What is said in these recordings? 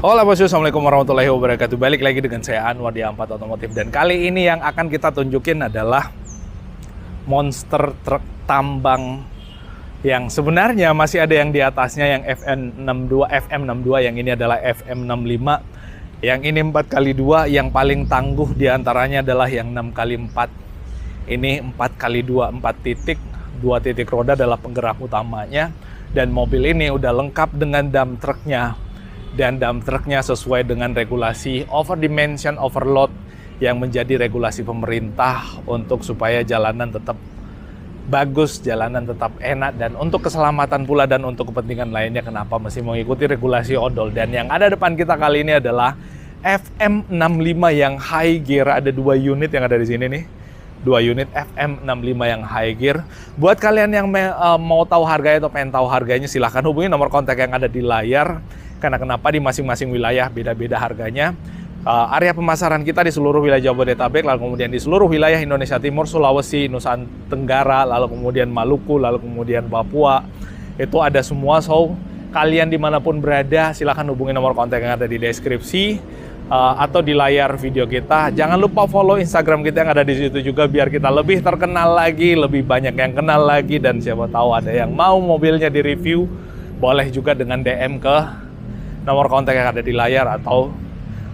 Halo bosku, assalamualaikum warahmatullahi wabarakatuh. Balik lagi dengan saya Anwar di A4 Otomotif. Dan kali ini yang akan kita tunjukin adalah monster truk tambang yang sebenarnya masih ada yang di atasnya, yang FM62, yang ini adalah FM65. Yang ini 4x2, yang paling tangguh diantaranya adalah yang 6x4. Ini 4x2, 4 titik, 2 titik roda adalah penggerak utamanya. Dan mobil ini udah lengkap dengan dump trucknya. Dan dump trucknya sesuai dengan regulasi overdimension overload yang menjadi regulasi pemerintah untuk supaya jalanan tetap bagus, jalanan tetap enak, dan untuk keselamatan pula dan untuk kepentingan lainnya kenapa mesti mengikuti regulasi odol. Dan yang ada depan kita kali ini adalah FM65 yang high gear. Ada 2 unit yang ada di sini nih. 2 unit FM65 yang high gear. Buat kalian yang mau tahu harganya atau pengen tahu harganya, silahkan hubungi nomor kontak yang ada di layar. Karena kenapa di masing-masing wilayah beda-beda harganya. Area pemasaran kita di seluruh wilayah Jabodetabek, lalu kemudian di seluruh wilayah Indonesia Timur, Sulawesi, Nusa Tenggara, lalu kemudian Maluku, lalu kemudian Papua. Itu ada semua, so kalian dimanapun berada, silahkan hubungi nomor kontak yang ada di deskripsi atau di layar video kita. Jangan lupa follow Instagram kita yang ada di situ juga, biar kita lebih terkenal lagi, lebih banyak yang kenal lagi, dan siapa tahu ada yang mau mobilnya direview, boleh juga dengan DM ke nomor kontak yang ada di layar atau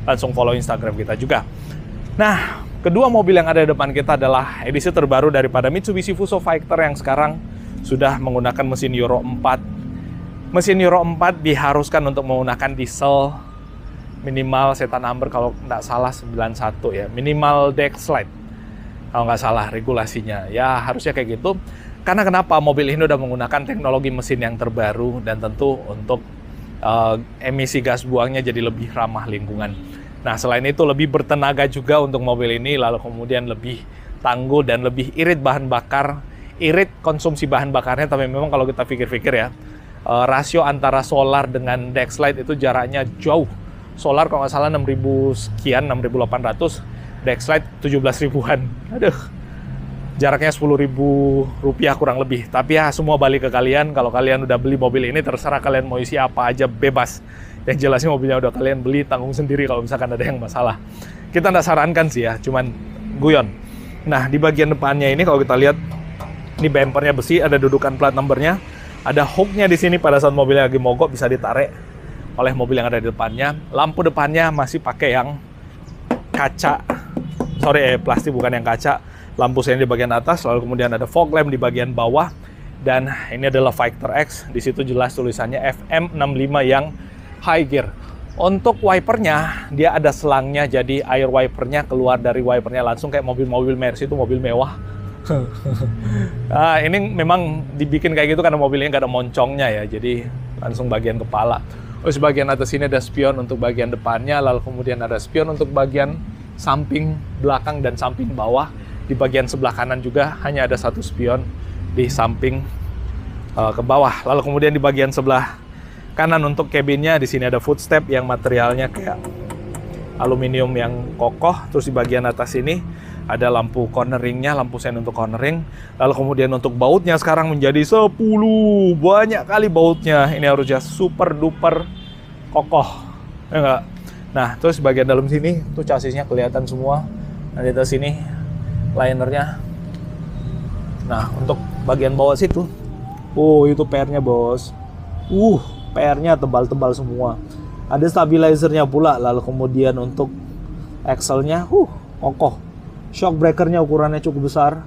langsung follow Instagram kita juga. Nah, kedua mobil yang ada di depan kita adalah edisi terbaru daripada Mitsubishi Fuso Fighter yang sekarang sudah menggunakan mesin Euro 4. Mesin Euro 4 diharuskan untuk menggunakan diesel minimal setan number kalau nggak salah 91 ya, minimal deck slide kalau nggak salah regulasinya. Ya harusnya kayak gitu. Karena kenapa? Mobil ini udah menggunakan teknologi mesin yang terbaru dan tentu untuk emisi gas buangnya jadi lebih ramah lingkungan. Nah, selain itu lebih bertenaga juga untuk mobil ini, lalu kemudian lebih tangguh dan lebih irit bahan bakar, irit konsumsi bahan bakarnya. Tapi memang kalau kita pikir-pikir ya, rasio antara solar dengan Dexlite itu jaraknya jauh. Solar kalau nggak salah 6.000 sekian, 6.800, Dexlite 17 ribuan. Aduh, jaraknya Rp10.000 kurang lebih. Tapi ya semua balik ke kalian. Kalau kalian udah beli mobil ini, terserah kalian mau isi apa aja, bebas. Yang jelasnya mobilnya udah kalian beli, tanggung sendiri kalau misalkan ada yang masalah. Kita nggak sarankan sih ya, cuman guyon. Nah, di bagian depannya ini kalau kita lihat, ini bumpernya besi, ada dudukan plat numbernya, ada hooknya di sini pada saat mobilnya lagi mogok bisa ditarik oleh mobil yang ada di depannya. Lampu depannya masih pakai yang kaca, plastik bukan yang kaca. Lampu sen di bagian atas, lalu kemudian ada fog lamp di bagian bawah, dan ini adalah Fighter X. Di situ jelas tulisannya FM65 yang high gear. Untuk wipernya, dia ada selangnya, jadi air wipernya keluar dari wipernya langsung kayak mobil-mobil Mercy, itu mobil mewah. Nah, ini memang dibikin kayak gitu karena mobilnya nggak ada moncongnya ya, jadi langsung bagian kepala. Terus bagian atas ini ada spion untuk bagian depannya, lalu kemudian ada spion untuk bagian samping belakang dan samping bawah. Di bagian sebelah kanan juga hanya ada satu spion di samping ke bawah. Lalu kemudian di bagian sebelah kanan untuk cabinnya, di sini ada footstep yang materialnya kayak aluminium yang kokoh. Terus di bagian atas ini ada lampu corneringnya, lampu sen untuk cornering. Lalu kemudian untuk bautnya sekarang menjadi 10, banyak kali bautnya. Ini harusnya super duper kokoh, ya enggak? Nah, terus bagian dalam sini tuh chassisnya kelihatan semua. Nah, di atas sini linernya. Nah, untuk bagian bawah situ, itu PR-nya bos. PR-nya tebal-tebal semua. Ada stabilizernya pula. Lalu kemudian untuk axle-nya, kokoh. Shock breaker-nya ukurannya cukup besar.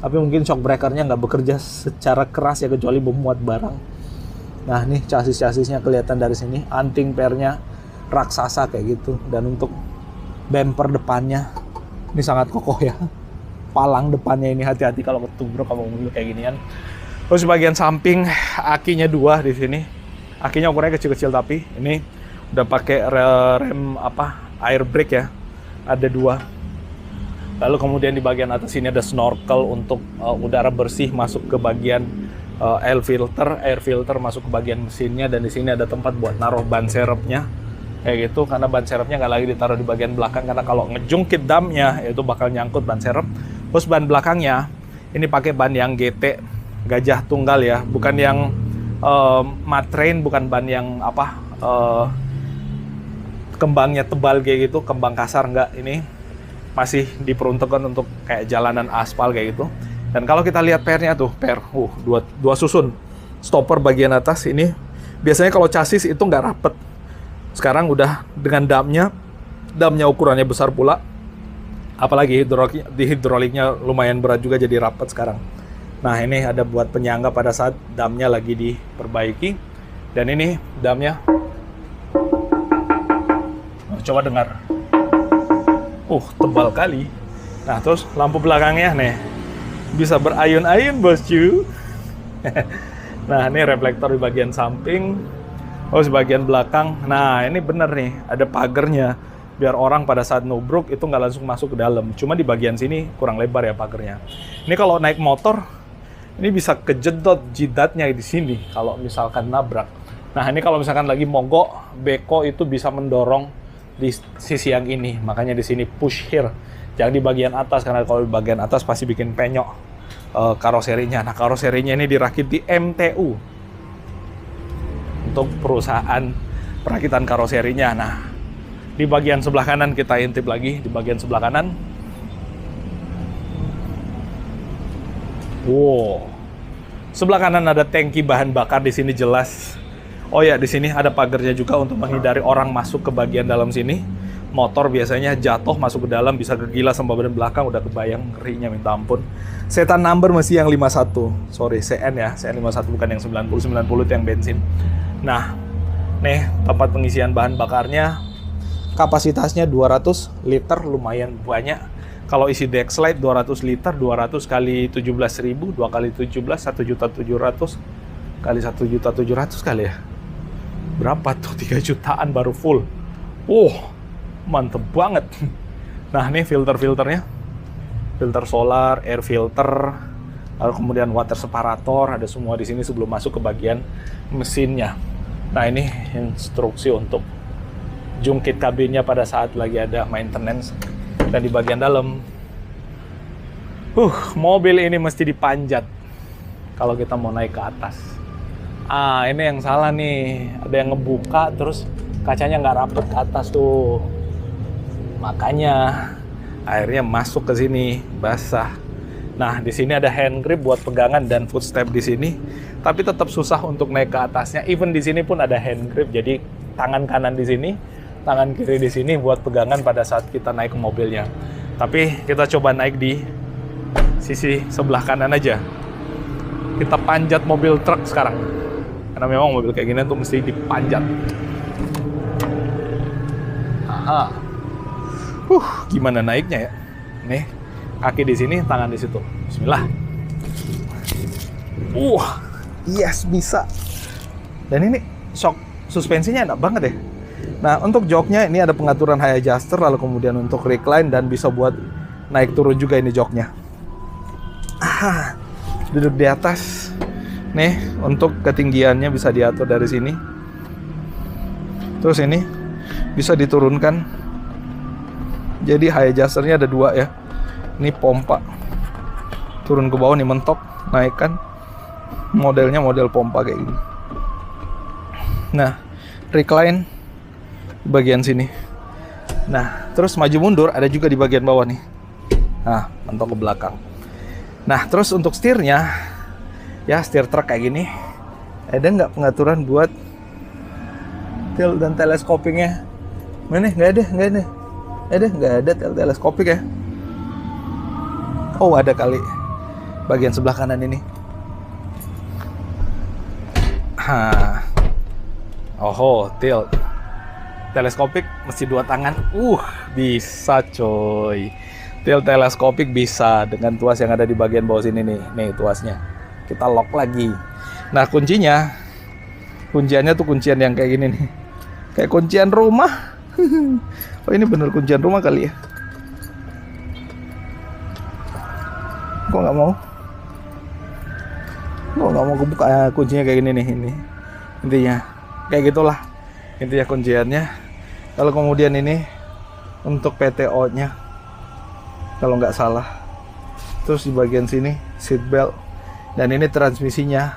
Tapi mungkin shock breaker-nya nggak bekerja secara keras ya, kecuali memuat barang. Nah, nih chassis-chassisnya kelihatan dari sini. Anting PR-nya raksasa kayak gitu. Dan untuk bumper depannya, ini sangat kokoh ya. Palang depannya ini hati-hati kalau ketubruk sama mobil kayak ginian. Terus bagian samping akinya 2 di sini. Akinya ukurannya kecil-kecil, tapi ini udah pakai rem air brake ya. Ada 2. Lalu kemudian di bagian atas ini ada snorkel untuk udara bersih masuk ke bagian air filter masuk ke bagian mesinnya, dan di sini ada tempat buat naruh ban serepnya. Kayak gitu, karena ban serepnya nggak lagi ditaruh di bagian belakang, karena kalau ngejungkit damnya itu bakal nyangkut ban serep. Terus ban belakangnya ini pakai ban yang GT gajah tunggal ya, bukan yang Matrain, bukan ban yang kembangnya tebal kayak gitu, kembang kasar enggak. Ini masih diperuntukkan untuk kayak jalanan aspal kayak gitu. Dan kalau kita lihat pernya tuh, dua susun stopper bagian atas ini. Biasanya kalau chassis itu nggak rapet, sekarang udah dengan damnya ukurannya besar pula, apalagi hidroliknya lumayan berat juga, jadi rapet sekarang. Nah, ini ada buat penyangga pada saat damnya lagi diperbaiki. Dan ini damnya, coba dengar, tebal kali. Nah, terus lampu belakangnya nih bisa berayun-ayun, bosku. Nah, ini reflektor di bagian samping. Di bagian belakang. Nah, ini bener nih, ada pagernya. Biar orang pada saat nubruk itu nggak langsung masuk ke dalam. Cuma di bagian sini kurang lebar ya pagernya. Ini kalau naik motor, ini bisa kejedot jidatnya di sini kalau misalkan nabrak. Nah, ini kalau misalkan lagi mogok, beko itu bisa mendorong di sisi yang ini. Makanya di sini push here. Jangan di bagian atas, karena kalau di bagian atas pasti bikin penyok karoserinya. Nah, karoserinya ini dirakit di MTU untuk perusahaan perakitan karoserinya. Nah, di bagian sebelah kanan kita intip lagi. Di bagian sebelah kanan, sebelah kanan ada tangki bahan bakar. Di sini jelas. Oh ya, di sini ada pagarnya juga untuk menghindari orang masuk ke bagian dalam sini. Motor biasanya jatuh masuk ke dalam, bisa kegilas sama badan belakang, udah kebayang ngerinya minta ampun. Setan number masih yang 51. Sorry, CN ya. CN 51 bukan yang 90. 90 itu yang bensin. Nah, nih tempat pengisian bahan bakarnya. Kapasitasnya 200 liter, lumayan banyak. Kalau isi Dexlite 200 liter, 200 kali 17.000, 2 kali 17, 1.700.000 kali 1.700.000 kali ya. Berapa tuh? 3 jutaan baru full. Mantep banget. Nah, ini filter-filternya. Filter solar, air filter, lalu kemudian water separator, ada semua di sini sebelum masuk ke bagian mesinnya. Nah, ini instruksi untuk jungkit kabinnya pada saat lagi ada maintenance. Dan di bagian dalam, mobil ini mesti dipanjat kalau kita mau naik ke atas. Ini yang salah nih, ada yang ngebuka terus kacanya nggak rapet ke atas tuh. Makanya airnya masuk ke sini, basah. Nah, di sini ada hand grip buat pegangan dan footstep di sini, tapi tetap susah untuk naik ke atasnya. Even di sini pun ada hand grip, jadi tangan kanan di sini, tangan kiri di sini buat pegangan pada saat kita naik ke mobilnya. Tapi kita coba naik di sisi sebelah kanan aja. Kita panjat mobil truk sekarang, karena memang mobil kayak gini tuh mesti dipanjat. Gimana naiknya ya? Nih, kaki di sini, tangan di situ. Bismillah. Yes, bisa. Dan ini shock suspensinya enak banget ya. Nah, untuk joknya ini ada pengaturan high adjuster, lalu kemudian untuk recline dan bisa buat naik turun juga ini joknya. Duduk di atas. Nih, untuk ketinggiannya bisa diatur dari sini. Terus ini bisa diturunkan. Jadi high adjusternya ada 2 ya. Ini pompa. Turun ke bawah nih, mentok, naikkan. Modelnya model pompa kayak gini. Nah, recline di bagian sini. Nah, terus maju mundur ada juga di bagian bawah nih. Nah, mentok ke belakang. Nah, terus untuk setirnya, ya setir truk kayak gini. Ada nggak pengaturan buat tilt dan teleskopingnya? Mana? Nggak ada. Nggak ada teleskopik ya. Ada kali bagian sebelah kanan ini. Tilt teleskopik mesti 2 tangan. Bisa coy. Tilt teleskopik bisa dengan tuas yang ada di bagian bawah sini nih. Nih tuasnya. Kita lock lagi. Nah, kunciannya tuh kuncian yang kayak gini nih. Kayak kuncian rumah. Ini bener kuncian rumah kali ya. Kok nggak mau kebuka kuncinya kayak gini nih. Ini intinya kayak gitulah intinya kunciannya. Kalau kemudian ini untuk PTO nya kalau nggak salah. Terus di bagian sini seat belt, dan ini transmisinya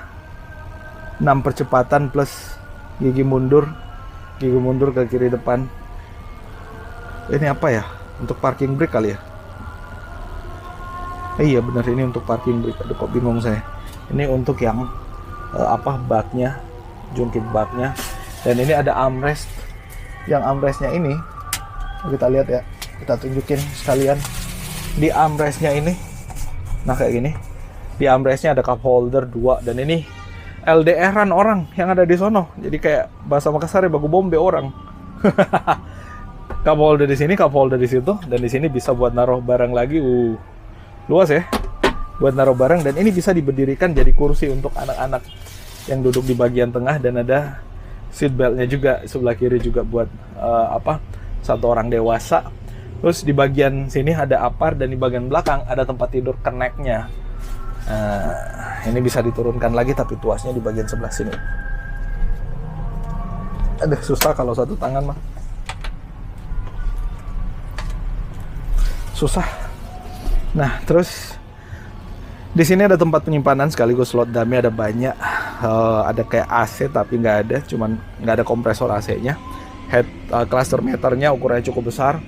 6 percepatan plus gigi mundur ke kiri depan. Ini apa ya? Untuk parking brake kali ya? Iya benar, ini untuk parking brake. Aduh kok bingung saya. Ini untuk yang baknya, jungkit baknya. Dan ini ada armrest. Yang armrestnya ini kita lihat ya, kita tunjukin sekalian. Di armrestnya ini, nah kayak gini. Di armrestnya ada cup holder 2, dan ini LDR-an orang yang ada di sono. Jadi kayak bahasa Makassar ya, bagu bombe orang. Cup holder di sini, cup holder di situ, dan di sini bisa buat naruh barang lagi. Luas ya, buat naruh barang. Dan ini bisa diberdirikan jadi kursi untuk anak-anak yang duduk di bagian tengah, dan ada seat beltnya juga sebelah kiri juga buat satu orang dewasa. Terus di bagian sini ada apar, dan di bagian belakang ada tempat tidur connect-nya. Ini bisa diturunkan lagi, tapi tuasnya di bagian sebelah sini. Aduh, susah kalau satu tangan mah. Susah. Nah, terus di sini ada tempat penyimpanan sekaligus slot dummy, ada banyak. Ada kayak AC tapi nggak ada, cuman nggak ada kompresor AC-nya. Head cluster meternya ukurannya cukup besar.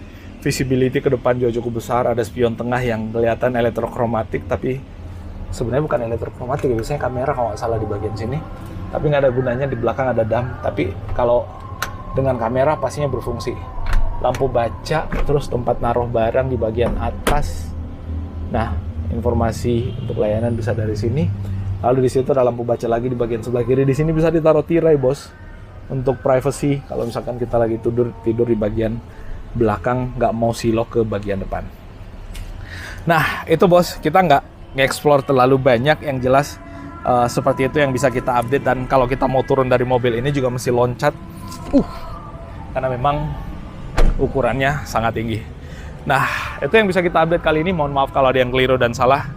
Visibility ke depan juga cukup besar. Ada spion tengah yang kelihatan elektrokromatik, tapi sebenarnya bukan elektrokromatik. Biasanya kamera kalau nggak salah di bagian sini. Tapi nggak ada gunanya, di belakang ada dam. Tapi kalau dengan kamera pastinya berfungsi. Lampu baca, terus tempat naruh barang di bagian atas. Nah, informasi untuk layanan bisa dari sini. Lalu di situ ada lampu baca lagi di bagian sebelah kiri. Di sini bisa ditaruh tirai, bos, untuk privacy. Kalau misalkan kita lagi tidur di bagian belakang, nggak mau silok ke bagian depan. Nah, itu bos, kita nggak nge-explore terlalu banyak. Yang jelas seperti itu yang bisa kita update. Dan kalau kita mau turun dari mobil ini juga mesti loncat, karena memang ukurannya sangat tinggi. Nah, itu yang bisa kita update kali ini. Mohon maaf kalau ada yang keliru dan salah.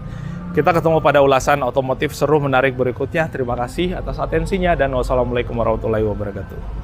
Kita ketemu pada ulasan otomotif seru menarik berikutnya. Terima kasih atas atensinya, dan wassalamualaikum warahmatullahi wabarakatuh.